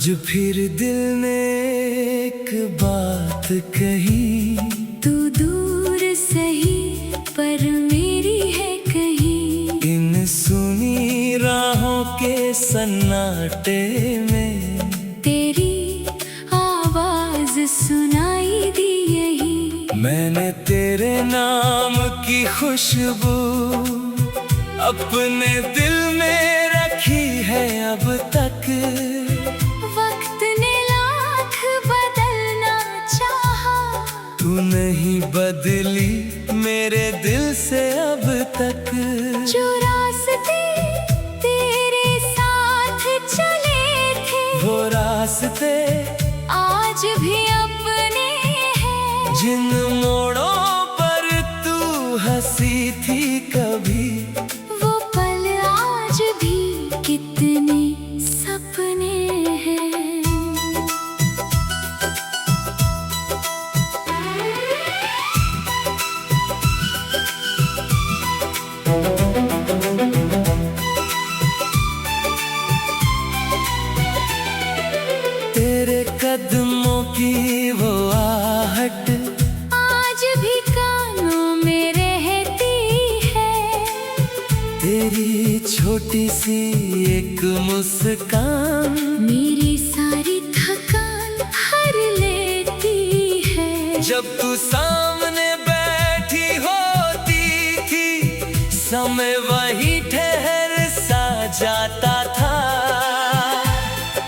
आज फिर दिल ने एक बात कही, तू दूर सही पर मेरी है कहीं। इन सुनी राहों के सन्नाटे में तेरी आवाज सुनाई दी यही। मैंने तेरे नाम की खुशबू अपने दिल में रखी है अब तक। वक्त ने लाख बदलना चाहा, तू नहीं बदली मेरे दिल से अब तक। जो रास्ते तेरे साथ चले थे वो रास्ते आज भी अपने हैं। जिन मोड़ों पर तू हंसी थी कभी, वो पल आज भी कितने सपने हैं। तेरे कदमों की वो आहट आज भी कानों में रहती है। तेरी छोटी सी एक मुस्कान मेरी सारी थकान हर लेती है। जब तू सामने बैठी होती थी, समय वही ठहर सा जाता था।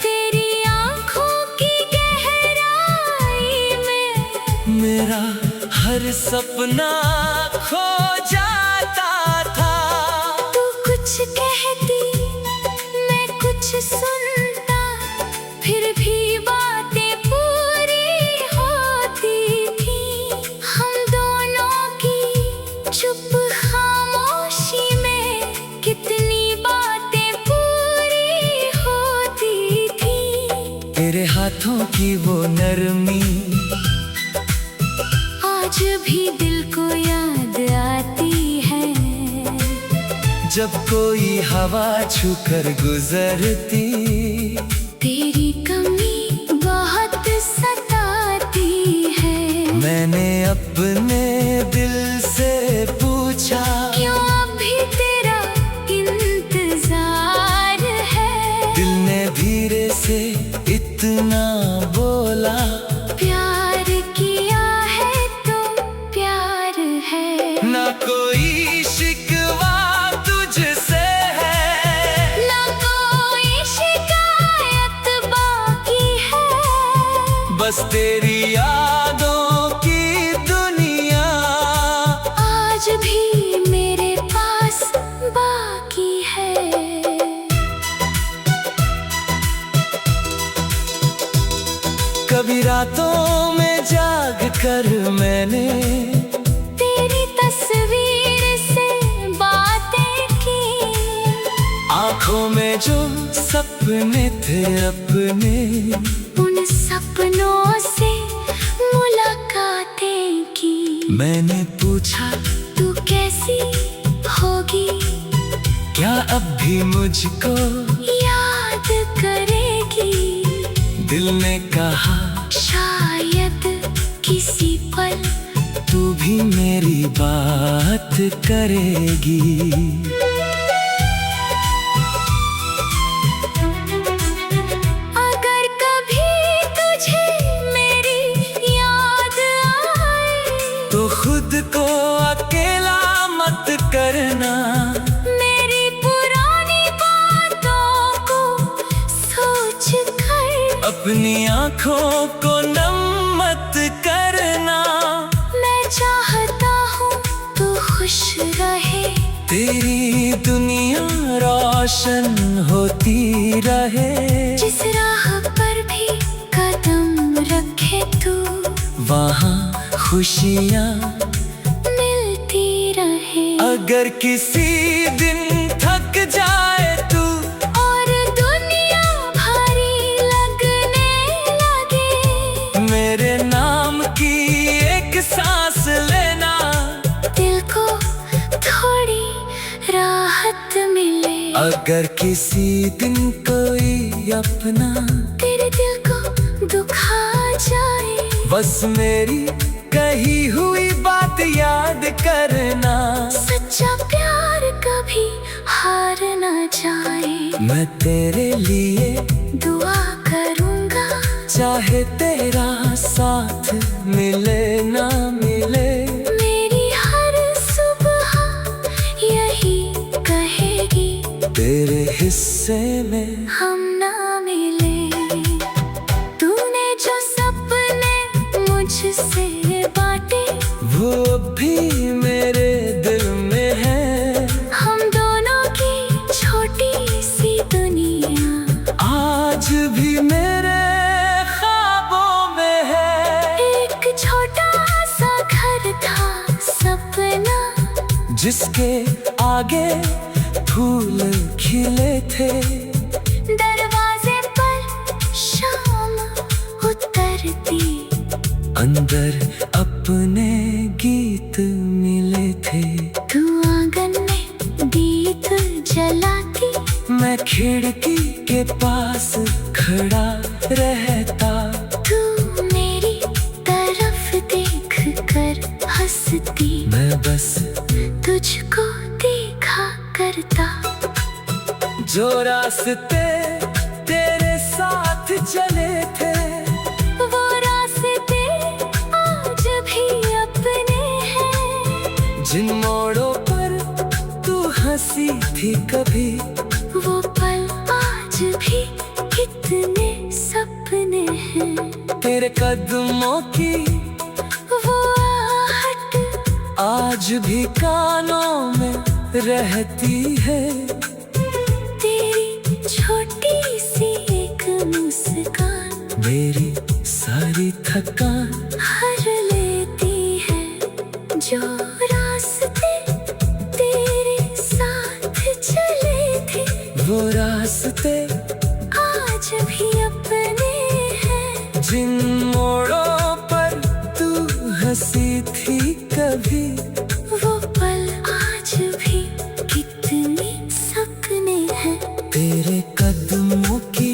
तेरी आँखों की गहराई में मेरा हर सपना खो जाता था। तू कुछ कहती मैं कुछ सुनता, फिर भी बातें पूरी होती थी। हम दोनों की चुप खामोशी में कितनी बातें पूरी होती थी। तेरे हाथों की वो नरमी आज भी दिल को याद आती है। जब कोई हवा छूकर गुजरती, तेरी कमी बहुत सताती है। मैंने अपने दिल से पूछा, क्यों अभी तेरा इंतजार है। दिल ने धीरे से इतना बोला, प्यार किया है तो प्यार है। ना कोई शिकवा तुझसे है, ना कोई शिकायत बाकी है। बस तेरी यादों की दुनिया आज भी मेरे पास बाकी है। कभी रातों में जाग कर मैंने तेरी तस्वीर से बातें की। आँखों में जो सपने थे अपने, उन सपनों से मुलाकातें की। मैंने पूछा तू कैसी होगी, क्या अब भी मुझको याद करेगी। दिल ने कहा शायद किसी पल तू भी मेरी बात करेगी। अगर कभी तुझे मेरी याद आए, तो खुद को अकेला मत करना, मेरी पुरानी बातों को सोच कर अपनी आँखों को नम मत करना। मैं चाहता हूँ तू खुश रहे, तेरी दुनिया रोशन होती रहे। जिस राह पर भी कदम रखे तू, वहाँ खुशियाँ मिलती रहे। अगर किसी दिन थक जाए तू, और दुनिया भारी लगने लगे, मेरे नाम की एक सांस लेना, दिल को थोड़ी राहत मिले। अगर किसी दिन कोई अपना तेरे दिल को दुखा जाए। बस मेरी कही हुई बात याद करना। सच्चा प्यार कभी हार न जाए। मैं तेरे लिए दुआ करूँगा, चाहे तेरा साथ मिले ना मिले। मेरी हर सुबह यही कहेगी, तेरे हिस्से में हम ना मिले। तूने जो सपने मुझसे बांटे, वो भी मेरे दिल में है। हम दोनों की छोटी सी दुनिया आज भी मेरे ख्वाबों में है। एक छोटा सा घर था सपना, जिसके आगे फूल खिले थे। दरवाजे पर शाम उतरती, अंदर अपने गीत मिले थे। तू आंगन में दीप जलाती, मैं खिड़की के पास खड़ा रहता। तू मेरी तरफ देख कर हंसती, मैं बस तुझको देखा करता। जो रास्ते तेरे साथ चले थे, वो रास्ते आज भी अपने हैं। जिन मोड़ों पर तू हंसी थी कभी, वो पल आज भी कितने सपने हैं। तेरे कदमों की वो आहट आज भी कानों में रहती है। तेरी छोटी सी एक मुस्कान मेरी सारी थकान हर लेती है। जो रास्ते तेरे साथ चले थे, वो रास्ते आज भी अपने हैं। जिन मोड़ों पर तू हंसी थी कभी, वो पल आज भी कितने सपने हैं। तेरे कदमों की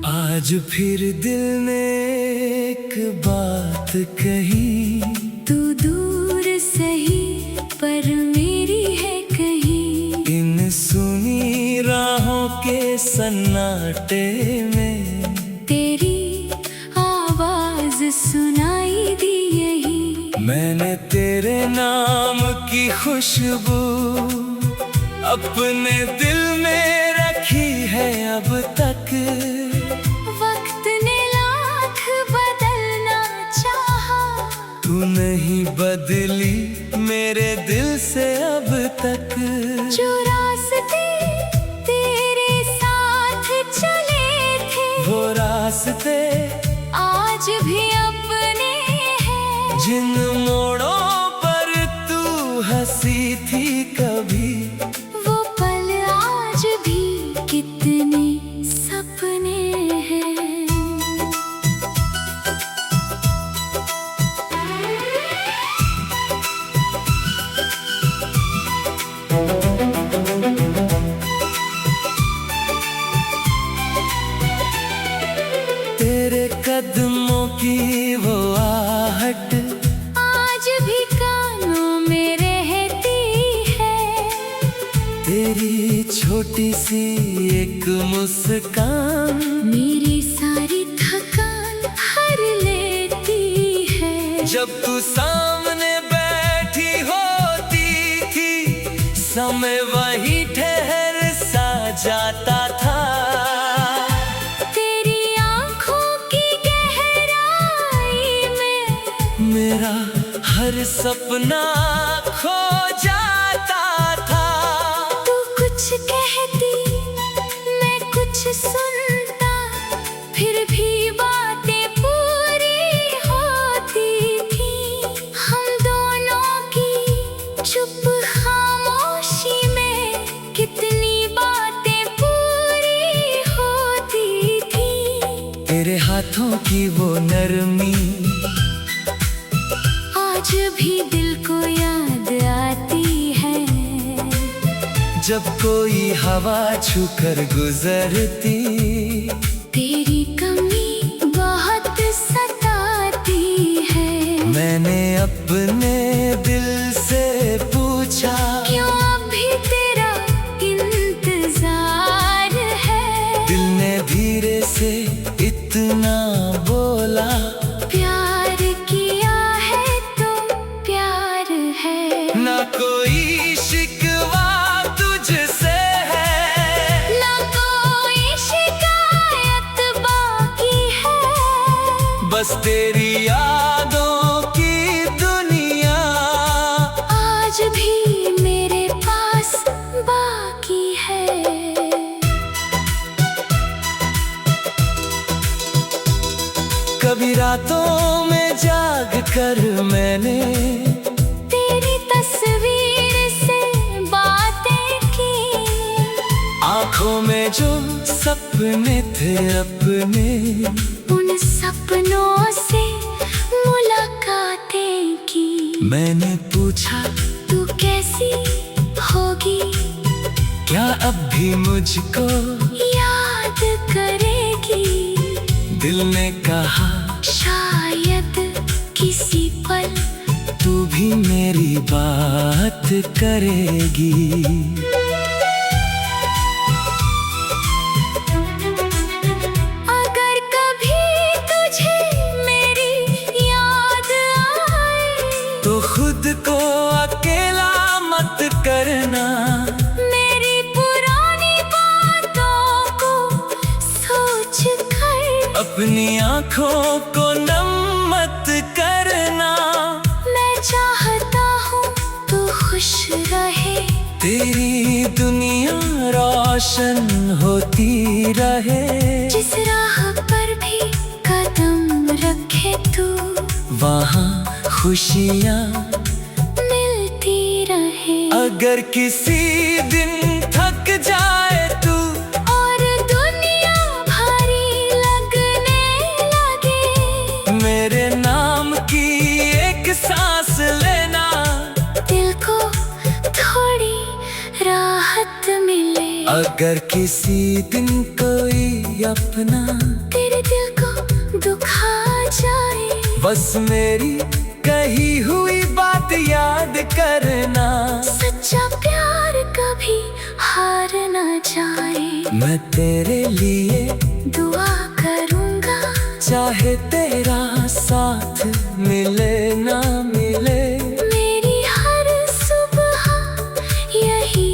आज फिर दिल ने एक बात कही। तू दूर सही पर मेरी है कहीं। इन सुनी राहों के सन्नाटे में तेरी आवाज सुनाई दी यही। मैंने तेरे नाम की खुशबू अपने दिल में रखी है अब तक। वक्त ने लाख बदलना चाहा, तू नहीं बदली मेरे दिल से अब तक। जो रास्ते तेरे साथ चले थे, वो रास्ते आज भी अपने हैं। जिन मोड़ों पर तू हंसी थी कभी, वो पल आज भी कितने सपने हैं। तेरे कदमों की वो आहट आज भी कानों में रहती है। तेरी छोटी सी एक मुस्कान मेरी सारी थकान हर लेती है। जब तू सामने बैठी होती थी, समय वहीं ठहर सा जाता था। तेरी आँखों की गहराई में मेरा हर सपना खो जाता था। तू कुछ कहती, मैं कुछ सुनता हाथों की वो नरमी आज भी दिल को याद आती है। जब कोई हवा छूकर गुजरती, तेरी कमी बहुत सताती है। मैंने अपने दिल से पूछा, क्यों अभी तेरा इंतजार है? दिल ने धीरे से इतना बोला, प्यार किया है तो प्यार है। ना कोई शिकवा तुझसे है, ना कोई शिकायत बाकी है। बस तेरी यादों की दुनिया आज भी मेरे पास बाकी है। कभी रातों में जाग कर मैंने तेरी तस्वीर से बातें की। आंखों में जो सपने थे अपने, उन सपनों से मुलाकातें की। मैंने पूछा तू कैसी होगी? क्या अब भी मुझको याद करेगी? दिल ने कहा शायद किसी पल तू भी मेरी बात करेगी। अगर कभी तुझे मेरी याद आए, तो खुद को अकेला मत करना, मेरी पुरानी बातों को सोच कर अपनी आंखों को नम मत करना। मैं चाहता हूँ तू खुश रहे, तेरी दुनिया रोशन होती रहे। जिस राह पर भी कदम रखे तू, वहाँ खुशियाँ मिलती रहे। अगर किसी दिन थक जाए तू, और दुनिया भारी लगने लगे, मेरे नाम की एक सांस लेना, दिल को थोड़ी राहत मिले। अगर किसी दिन कोई अपना तेरे दिल को दुखा जाए, बस मेरी कही हुई बात याद करना। सच्चा प्यार कभी हार न जाए। मैं तेरे लिए दुआ करूँगा, चाहे तेरा साथ मिले ना मिले। मेरी हर सुबह यही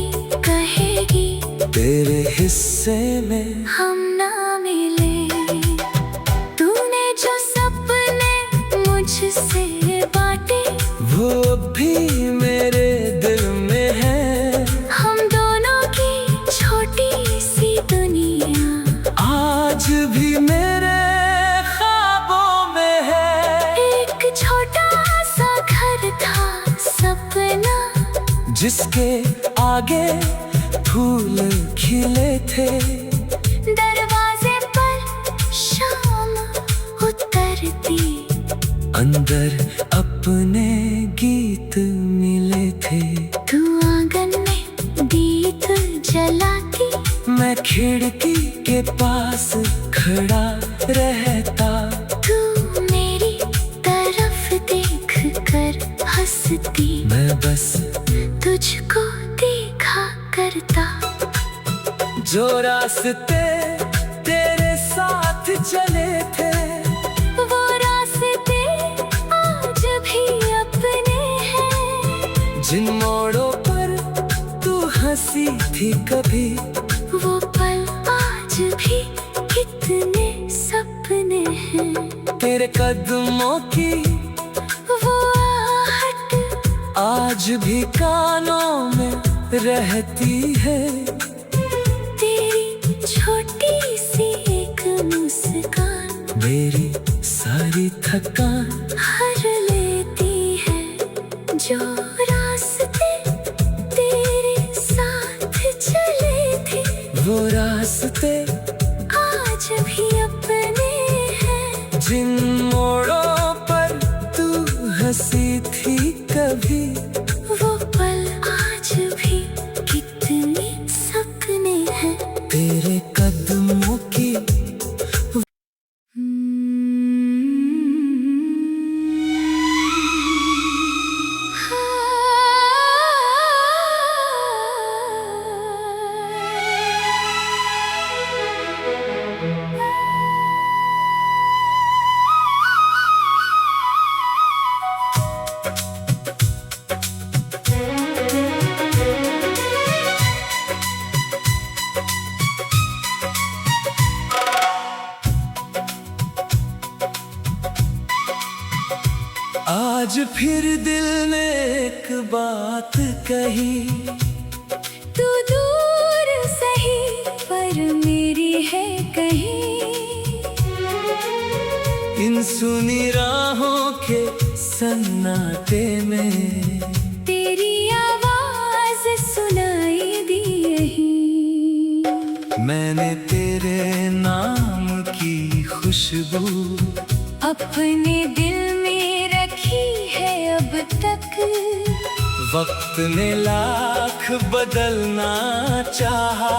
कहेगी, तेरे हिस्से में हम ना मिले। तूने जो सपने मुझसे बांटे, वो भी मेरे दिल में है। हम दोनों की छोटी सी दुनिया आज भी मेरे ख्वाबों में है। एक छोटा सा घर था सपना, जिसके आगे फूल खिले थे। दरवाजे पर शाम उतरती, अंदर अपने गीत मिले थे। तू आंगन में दीप जलाती, मैं खिड़की के पास खड़ा रहता। तू मेरी तरफ देख कर हंसती, मैं बस तुझको देखा करता। जो रास्ते तेरे साथ चले थे, वो रास्ते आज भी अपने हैं। जिन मोड़ों पर तू हंसी थी कभी, वो पल आज भी कितने सपने हैं। तेरे कदमों की वो आहट आज भी कानों में रहती है। तेरी छोटी सी एक मुस्कान मेरी सारी थकान हर लेती है। जो रास्ते तेरे साथ चले थे, वो रास्ते आज भी अपने हैं। आज फिर दिल ने एक बात कही, तू दूर सही पर मेरी है कहीं। इन सुनी राहों के सन्नाटे में तेरी आवाज सुनाई दी यहीं। मैंने तेरे नाम की खुशबू अपने दिल में रखी है अब तक। वक्त ने लाख बदलना चाहा,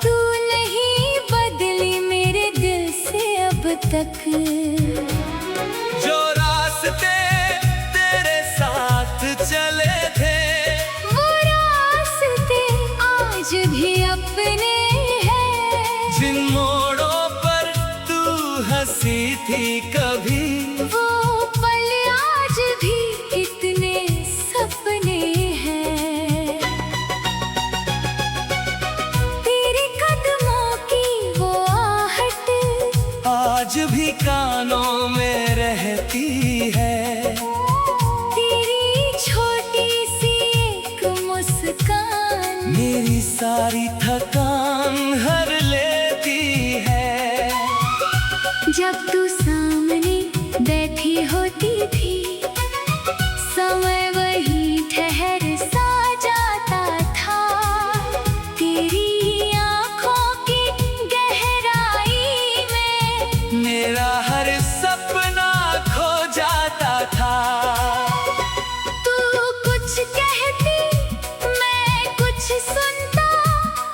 तू नहीं बदली मेरे दिल से अब तक। जो रास्ते तेरे साथ चले थे वो रास्ते आज भी अपने हैं। जिन मोड़ों पर तू हंसी थी कभी, वो पल आज भी कितने सपने हैं। तेरे कदमों की वो आहट आज भी कानों में रहती है। तेरी छोटी सी एक मुस्कान मेरी सारी थकान हर लेती है। जब तू सामने बैठी होती थी, समय वही ठहर सा जाता था। तेरी आँखों की गहराई में मेरा हर सपना खो जाता था। तू कुछ कहती मैं कुछ सुनता,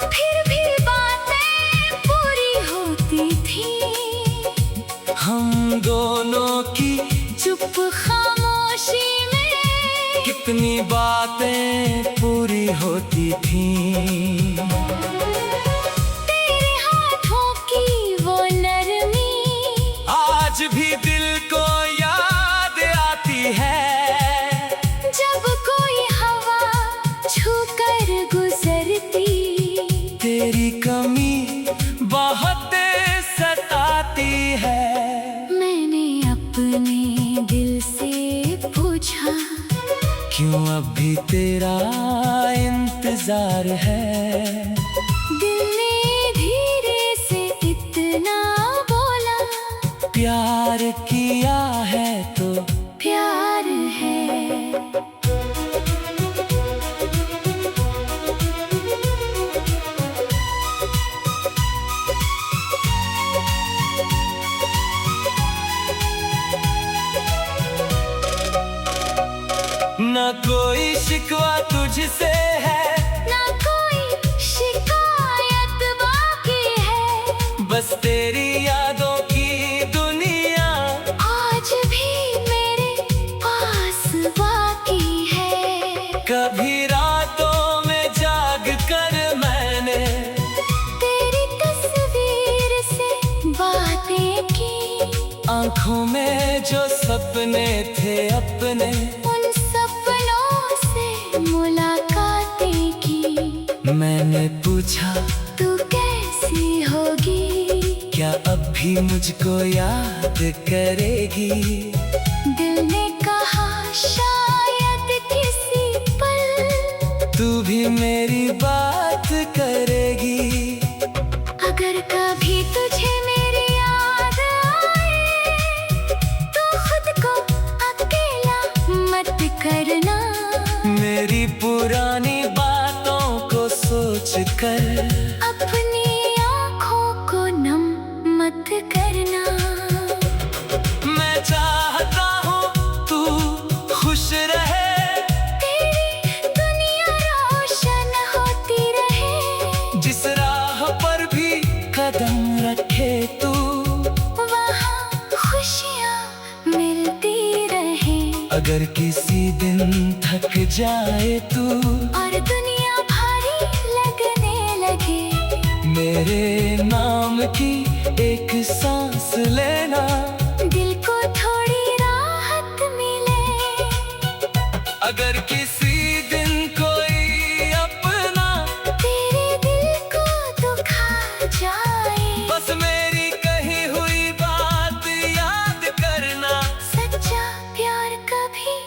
फिर भी बातें पूरी होती थी। हम दोनों की चुप खामोशी में कितनी बातें पूरी होती थीं। तेरे हाथों की वो नरमी आज भी दिल को याद आती है। जब कोई हवा छूकर गुजरती, तेरी कमी बहुत सताती है। मैंने अपने दिल से पूछा, क्यों अब भी तेरा इंतजार है। दिल ने धीरे से इतना बोला, प्यार किया है तो प्यार है। न कोई शिकवा तुझसे है, ना कोई शिकायत बाकी है। बस तेरी यादों की दुनिया आज भी मेरे पास बाकी है। कभी रातों में जाग कर मैंने तेरी तस्वीर से बातें की। आंखों में जो सपने थे अपने, उन सपनों से मुलाकातें की। मैंने पूछा तू कैसी होगी, क्या अब भी मुझको याद करेगी। दिल ने कहा शायद किसी पल तू भी मेरी बात करेगी। अगर कभी तुझे मेरी याद आए, तो खुद को अकेला मत करना। मेरी पुरानी बातों को सोच कर अपनी आँखों को नम मत करना। मैं चाहता हूँ तू खुश रहे, तेरी दुनिया रोशन होती रहे। जिस राह पर भी कदम रखे तू, वहाँ खुशियाँ मिलती रहे। अगर किसी दिन थक जाए तू और दुनिया भारी लगने लगे, मेरे नाम की एक सांस लेना। दिल को थोड़ी राहत मिले। अगर किसी दिन कोई अपना तेरे दिल को दुखा जाए, बस मेरी कही हुई बात याद करना। सच्चा प्यार कभी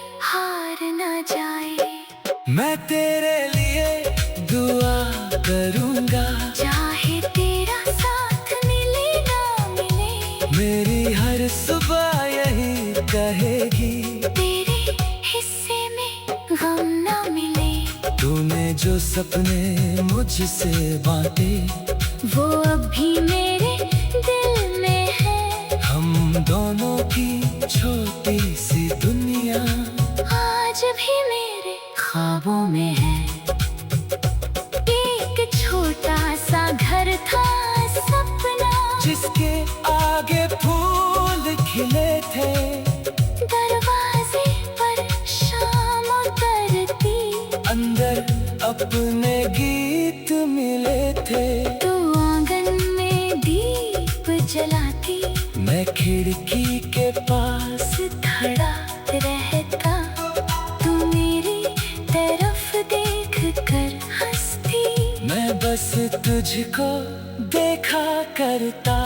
सपने मुझसे बांटे, वो अब भी मेरे दिल में है। हम दोनों की छोटी सी दुनिया आज भी मेरे ख्वाबों में है। एक छोटा सा घर था सपना, जिसके आगे फूल खिले थे। दरवाजे पर शाम उतरती, अंदर अपने गीत मिले थे। तो आंगन में दीप जलाती, मैं खिड़की के पास खड़ा रहता। तू मेरी तरफ देख कर हंसती, मैं बस तुझको देखा करता।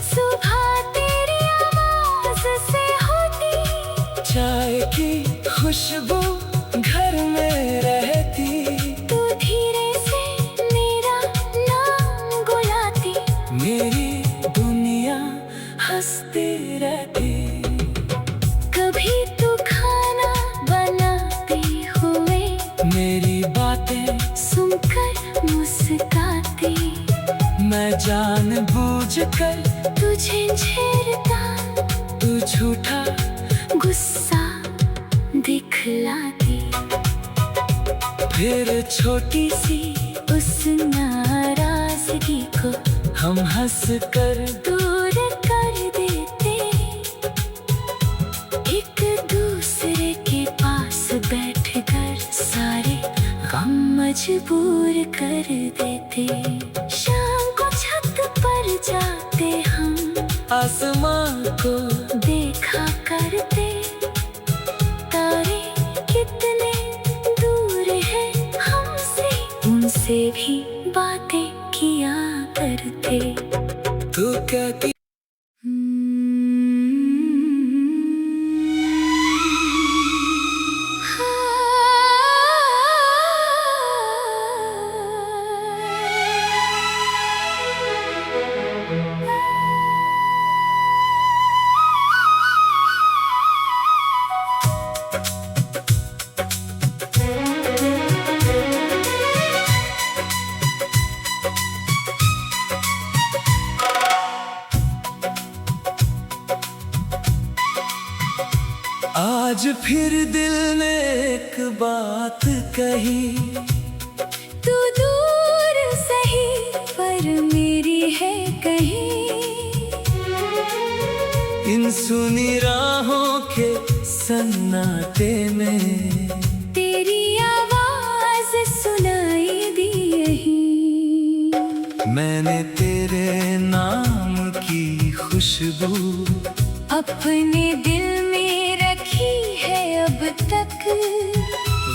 सुबह तेरी आवाज से होती, चाय की खुशबू घर में रहती। तू धीरे से मेरा नाम बुलाती, मेरी दुनिया हंसती रहती। कभी तू खाना बनाते हुए मेरी बातें सुनकर मुस्काती। मैं जानबूझकर तुझे छेड़ता, तू झूठा गुस्सा दिखलाती। फिर छोटी सी उस नाराजगी को हम हंस कर दूर कर देते, एक दूसरे के पास बैठकर सारे गम मजबूर कर देते। शाम को छत पर जाते हम, आसमां को देखा करते। तारे कितने दूर हैं हमसे, उनसे भी बातें किया करते। तू कहती आज फिर दिल ने एक बात कही, तू दूर सही पर मेरी है कहीं। इन सुनी राहों के सन्नाटे में तेरी आवाज सुनाई दी यहीं। मैंने तेरे नाम की खुशबू अपने दिल में रखी है अब तक।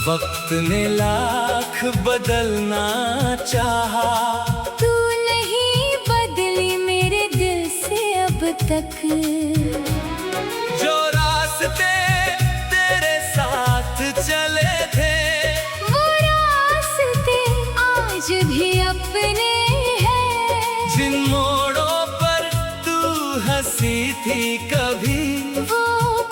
वक्त ने लाख बदलना चाहा, तू नहीं बदली मेरे दिल से अब तक। जो रास्ते तेरे साथ चले थे, वो रास्ते आज भी अपने हैं। जिन मोड़ों पर तू हंसी थी कभी, वो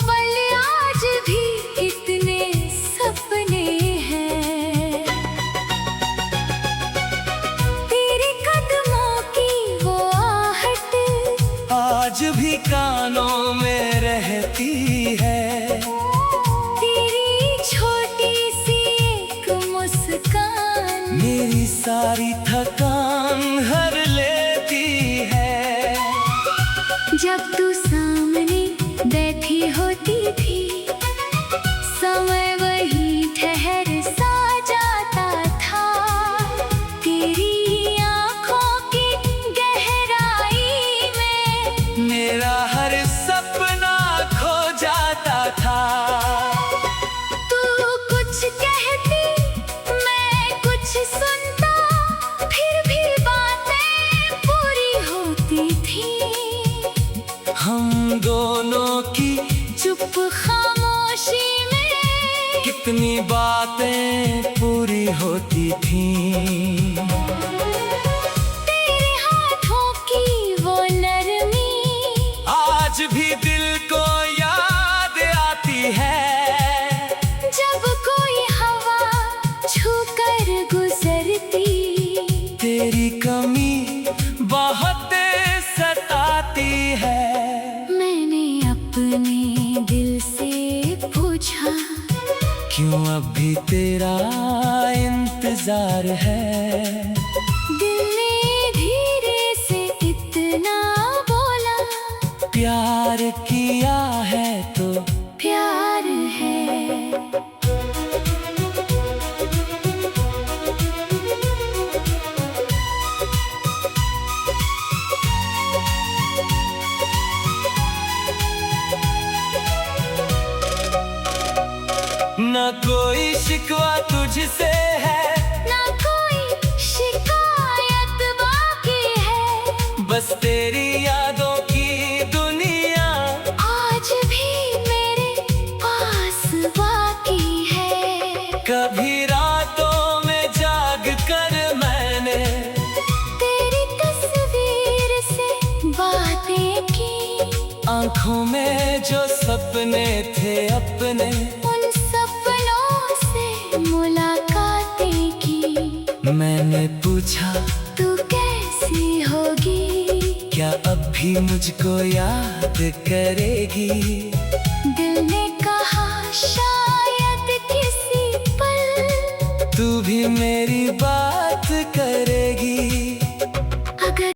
पल आज भी कितने सपने हैं। तेरे कदमों की वो आहट आज भी कानों में रहती है। तेरी छोटी सी एक मुस्कान मेरी सारी थकान हर लेती है। जब तू सामने बैठी होती थी, समय वही ठहर सा जाता था। तेरी आँखों की गहराई में मेरा हर सपना खो जाता था। तू कुछ कहती, मैं कुछ सुनता, फिर भी बातें पूरी होती थी। हम दोनों की चुप खामोशी में कितनी बातें पूरी होती थीं। तेरे हाथों की वो नरमी आज भी दिल को याद आती है। जब कोई हवा छू कर गुजर अभी तेरा इंतजार है। दिल ने धीरे से इतना बोला, प्यार किया है तो प्यार है। ना कोई शिकवा तुझसे है, ना कोई शिकायत बाकी है। बस तेरी यादों की दुनिया आज भी मेरे पास बाकी है। कभी रातों में जाग कर मैंने तेरी तस्वीर से बातें की। आंखों में जो सपने थे अपने, उन सपनों से मुलाकातें की। मैंने पूछा तू कैसी होगी, क्या अब भी मुझको याद करेगी। दिल ने कहा शायद किसी पल तू भी मेरी बात